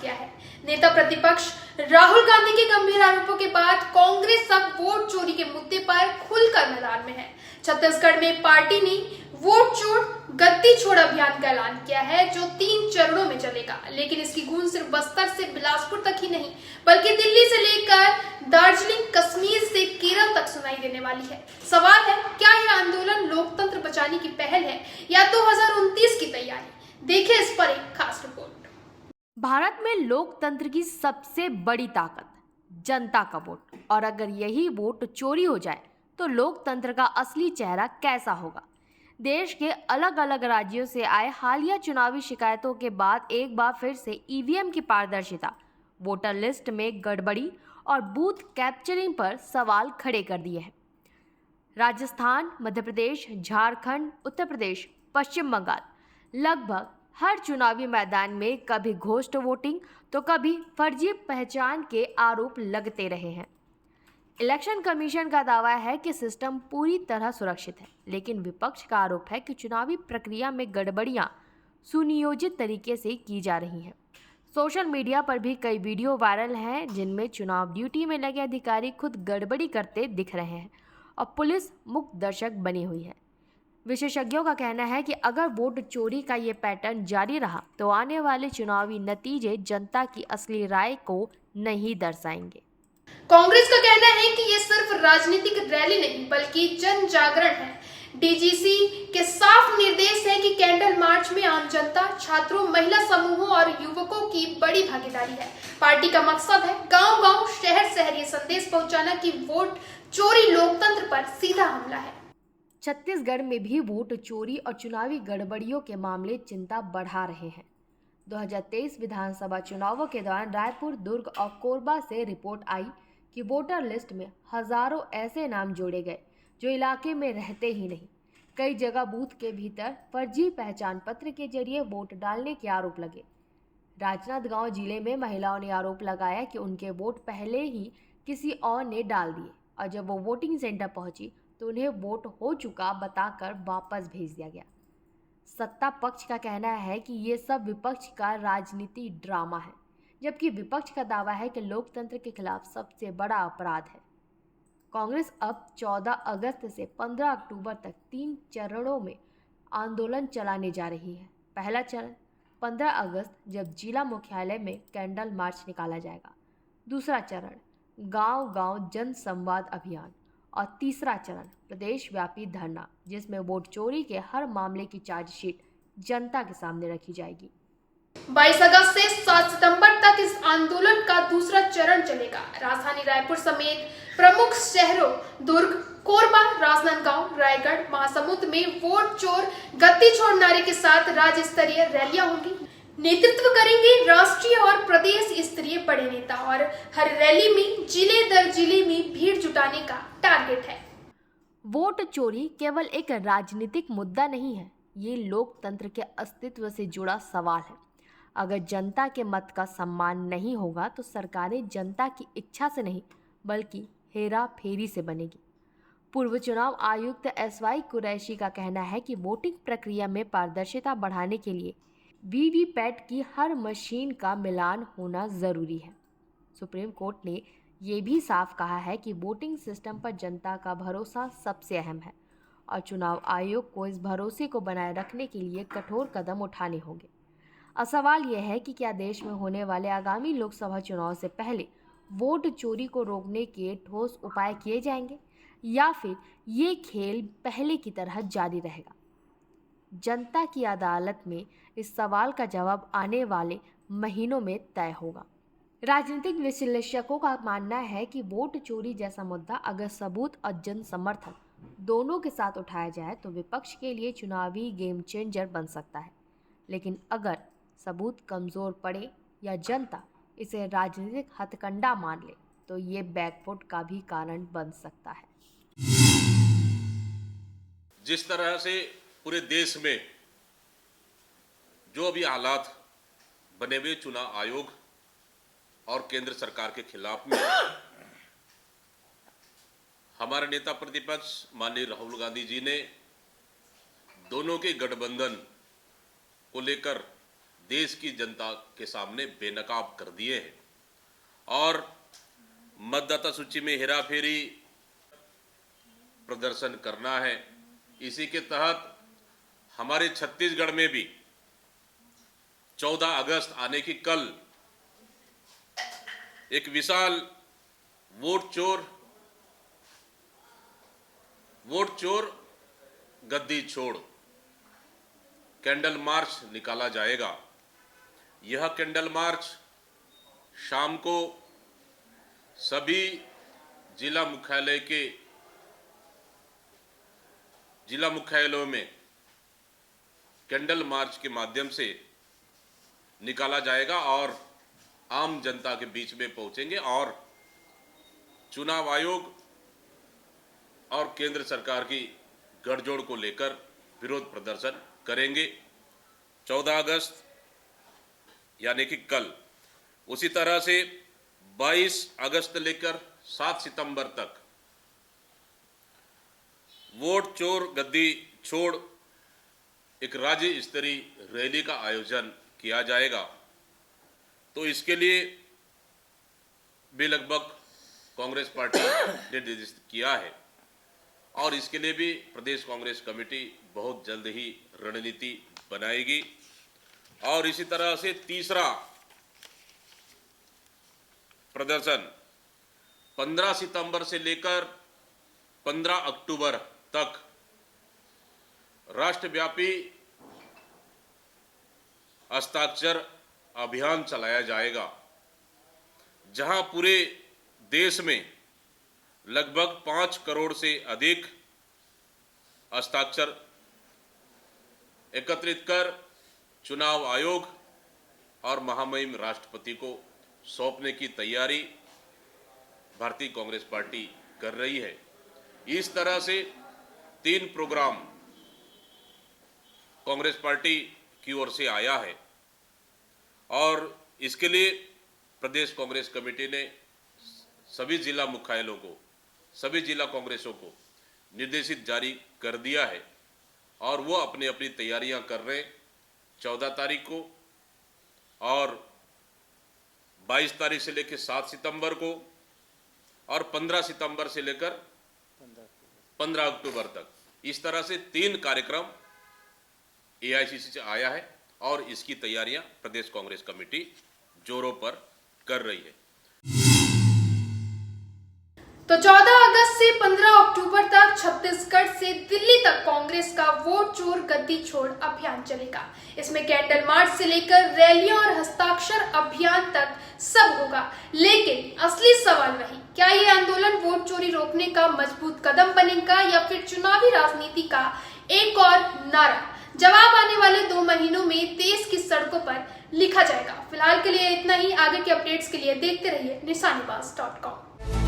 किया है। नेता प्रतिपक्ष राहुल गांधी के गंभीर आरोपों के बाद कांग्रेस अब वोट चोरी के मुद्दे पर खुलकर मैदान में है। छत्तीसगढ़ में पार्टी ने वोट चोर गद्दी छोड़ अभियान का ऐलान किया है, जो 3 चरणों में चलेगा। लेकिन इसकी गूंज सिर्फ बस्तर से बिलासपुर तक ही नहीं, बल्कि दिल्ली से लेकर दार्जिलिंग, कश्मीर से केरल तक सुनाई देने वाली है। सवाल है, क्या यह आंदोलन लोकतंत्र बचाने की पहल है या 2029 की तैयारी? देखिए इस पर एक खास रिपोर्ट। भारत में लोकतंत्र की सबसे बड़ी ताकत जनता का वोट, और अगर यही वोट चोरी हो जाए तो लोकतंत्र का असली चेहरा कैसा होगा? देश के अलग अलग राज्यों से आए हालिया चुनावी शिकायतों के बाद एक बार फिर से ईवीएम की पारदर्शिता, वोटर लिस्ट में गड़बड़ी और बूथ कैप्चरिंग पर सवाल खड़े कर दिए हैं। राजस्थान, मध्य प्रदेश, झारखंड, उत्तर प्रदेश, पश्चिम बंगाल, लगभग हर चुनावी मैदान में कभी घोस्ट वोटिंग तो कभी फर्जी पहचान के आरोप लगते रहे हैं। इलेक्शन कमीशन का दावा है कि सिस्टम पूरी तरह सुरक्षित है, लेकिन विपक्ष का आरोप है कि चुनावी प्रक्रिया में गड़बड़ियां सुनियोजित तरीके से की जा रही हैं। सोशल मीडिया पर भी कई वीडियो वायरल हैं जिनमें चुनाव ड्यूटी में लगे अधिकारी खुद गड़बड़ी करते दिख रहे हैं और पुलिस मुख्य दर्शक बनी हुई है। विशेषज्ञों का कहना है कि अगर वोट चोरी का ये पैटर्न जारी रहा तो आने वाले चुनावी नतीजे जनता की असली राय को नहीं दर्शाएंगे। कांग्रेस का कहना है कि ये सिर्फ राजनीतिक रैली नहीं बल्कि जन जागरण है। डीजीसी के साफ निर्देश है कि कैंडल मार्च में आम जनता, छात्रों, महिला समूहों और युवकों की बड़ी भागीदारी है। पार्टी का मकसद है गांव-गांव, शहर-शहर ये संदेश पहुंचाना कि वोट चोरी लोकतंत्र पर सीधा हमला है। छत्तीसगढ़ में भी वोट चोरी और चुनावी गड़बड़ियों के मामले चिंता बढ़ा रहे हैं। 2023 विधानसभा चुनावों के दौरान रायपुर, दुर्ग और कोरबा से रिपोर्ट आई कि वोटर लिस्ट में हजारों ऐसे नाम जोड़े गए जो इलाके में रहते ही नहीं। कई जगह बूथ के भीतर फर्जी पहचान पत्र के जरिए वोट डालने के आरोप लगे। राजनांदगांव जिले में महिलाओं ने आरोप लगाया कि उनके वोट पहले ही किसी और ने डाल दिए और जब वो वोटिंग सेंटर पहुंची तो उन्हें वोट हो चुका बताकर वापस भेज दिया गया। सत्ता पक्ष का कहना है कि ये सब विपक्ष का राजनीति ड्रामा है, जबकि विपक्ष का दावा है कि लोकतंत्र के खिलाफ सबसे बड़ा अपराध है। कांग्रेस अब 14 अगस्त से 15 अक्टूबर तक 3 चरणों में आंदोलन चलाने जा रही है। पहला चरण 15 अगस्त जब जिला मुख्यालय में कैंडल मार्च निकाला जाएगा। दूसरा चरण गांव-गांव जन संवाद अभियान और तीसरा चरण प्रदेश व्यापी धरना, जिसमें वोट चोरी के हर मामले की चार्जशीट जनता के सामने रखी जाएगी। 22 अगस्त से 7 सितंबर तक इस आंदोलन का दूसरा चरण चलेगा। राजधानी रायपुर समेत प्रमुख शहरों दुर्ग, कोरबा, राजनांदगांव, रायगढ़, महासमुंद में वोट चोर गद्दी छोड़ नारे के साथ राज्य स्तरीय रैलियां होंगी। नेतृत्व करेंगे राष्ट्रीय और प्रदेश स्तरीय बड़े नेता और हर रैली में जिले दर जिले में भीड़ जुटाने का टारगेट है। वोट चोरी केवल एक राजनीतिक मुद्दा नहीं है, ये लोकतंत्र के अस्तित्व से जुड़ा सवाल है। अगर जनता के मत का सम्मान नहीं होगा तो सरकारें जनता की इच्छा से नहीं बल्कि हेरा फेरी से बनेगी। पूर्व चुनाव आयुक्त SY कुरैशी का कहना है कि वोटिंग प्रक्रिया में पारदर्शिता बढ़ाने के लिए वीवीपैट की हर मशीन का मिलान होना जरूरी है। सुप्रीम कोर्ट ने ये भी साफ कहा है कि वोटिंग सिस्टम पर जनता का भरोसा सबसे अहम है और चुनाव आयोग को इस भरोसे को बनाए रखने के लिए कठोर कदम उठाने होंगे। अब सवाल यह है कि क्या देश में होने वाले आगामी लोकसभा चुनाव से पहले वोट चोरी को रोकने के ठोस उपाय किए जाएंगे या फिर ये खेल पहले की तरह जारी रहेगा? जनता की अदालत में इस सवाल का जवाब आने वाले महीनों में तय होगा। राजनीतिक विश्लेषकों का मानना है कि वोट चोरी जैसा मुद्दा अगर सबूत और जन समर्थन दोनों के साथ उठाया जाए तो विपक्ष के लिए चुनावी गेम चेंजर बन सकता है, लेकिन अगर सबूत कमजोर पड़े या जनता इसे राजनीतिक हथकंडा मान ले तो ये बैकफुट का भी कारण बन सकता है। जिस तरह से पूरे देश में जो अभी हालात बने हुए चुनाव आयोग और केंद्र सरकार के खिलाफ में हमारे नेता प्रतिपक्ष माननीय राहुल गांधी जी ने दोनों के गठबंधन को लेकर देश की जनता के सामने बेनकाब कर दिए हैं और मतदाता सूची में हेराफेरी प्रदर्शन करना है। इसी के तहत हमारे छत्तीसगढ़ में भी 14 अगस्त आने की कल एक विशाल वोट चोर गद्दी छोड़ कैंडल मार्च निकाला जाएगा। यह कैंडल मार्च शाम को सभी जिला मुख्यालयों में कैंडल मार्च के माध्यम से निकाला जाएगा और आम जनता के बीच में पहुंचेंगे और चुनाव आयोग और केंद्र सरकार की गठजोड़ को लेकर विरोध प्रदर्शन करेंगे 14 अगस्त यानी कि कल। उसी तरह से 22 अगस्त लेकर 7 सितंबर तक वोट चोर गद्दी छोड़ एक राज्य स्तरीय रैली का आयोजन किया जाएगा। तो इसके लिए भी लगभग कांग्रेस पार्टी ने निर्देशित किया है और इसके लिए भी प्रदेश कांग्रेस कमेटी बहुत जल्द ही रणनीति बनाएगी। और इसी तरह से तीसरा प्रदर्शन 15 सितंबर से लेकर 15 अक्टूबर तक राष्ट्रव्यापी हस्ताक्षर अभियान चलाया जाएगा, जहां पूरे देश में लगभग 5 करोड़ से अधिक हस्ताक्षर एकत्रित कर चुनाव आयोग और महामहिम राष्ट्रपति को सौंपने की तैयारी भारतीय कांग्रेस पार्टी कर रही है। इस तरह से 3 प्रोग्राम कांग्रेस पार्टी की ओर से आया है और इसके लिए प्रदेश कांग्रेस कमेटी ने सभी जिला मुख्यालयों को, सभी जिला कांग्रेसों को निर्देशित जारी कर दिया है और वो अपनी अपनी तैयारियां कर रहे हैं। 14 तारीख को और 22 तारीख से लेकर 7 सितंबर को और 15 सितंबर से लेकर 15 अक्टूबर तक, इस तरह से 3 कार्यक्रम एआईसीसी से आया है और इसकी तैयारियां प्रदेश कांग्रेस कमेटी जोरों पर कर रही है। तो 14 अगस्त से 15 अक्टूबर तक छत्तीसगढ़ से दिल्ली तक कांग्रेस का वोट चोर गद्दी छोड़ अभियान चलेगा। इसमें कैंडल मार्च से लेकर रैलियों और हस्ताक्षर अभियान तक सब होगा। लेकिन असली सवाल वही, क्या ये आंदोलन वोट चोरी रोकने का मजबूत कदम बनेगा या फिर चुनावी राजनीति का एक और नारा? जवाब आने वाले 2 महीनों में देश की सड़कों पर लिखा जाएगा। फिलहाल के लिए इतना ही। आगे के अपडेट्स के लिए देखते रहिए निशानेबाज.com।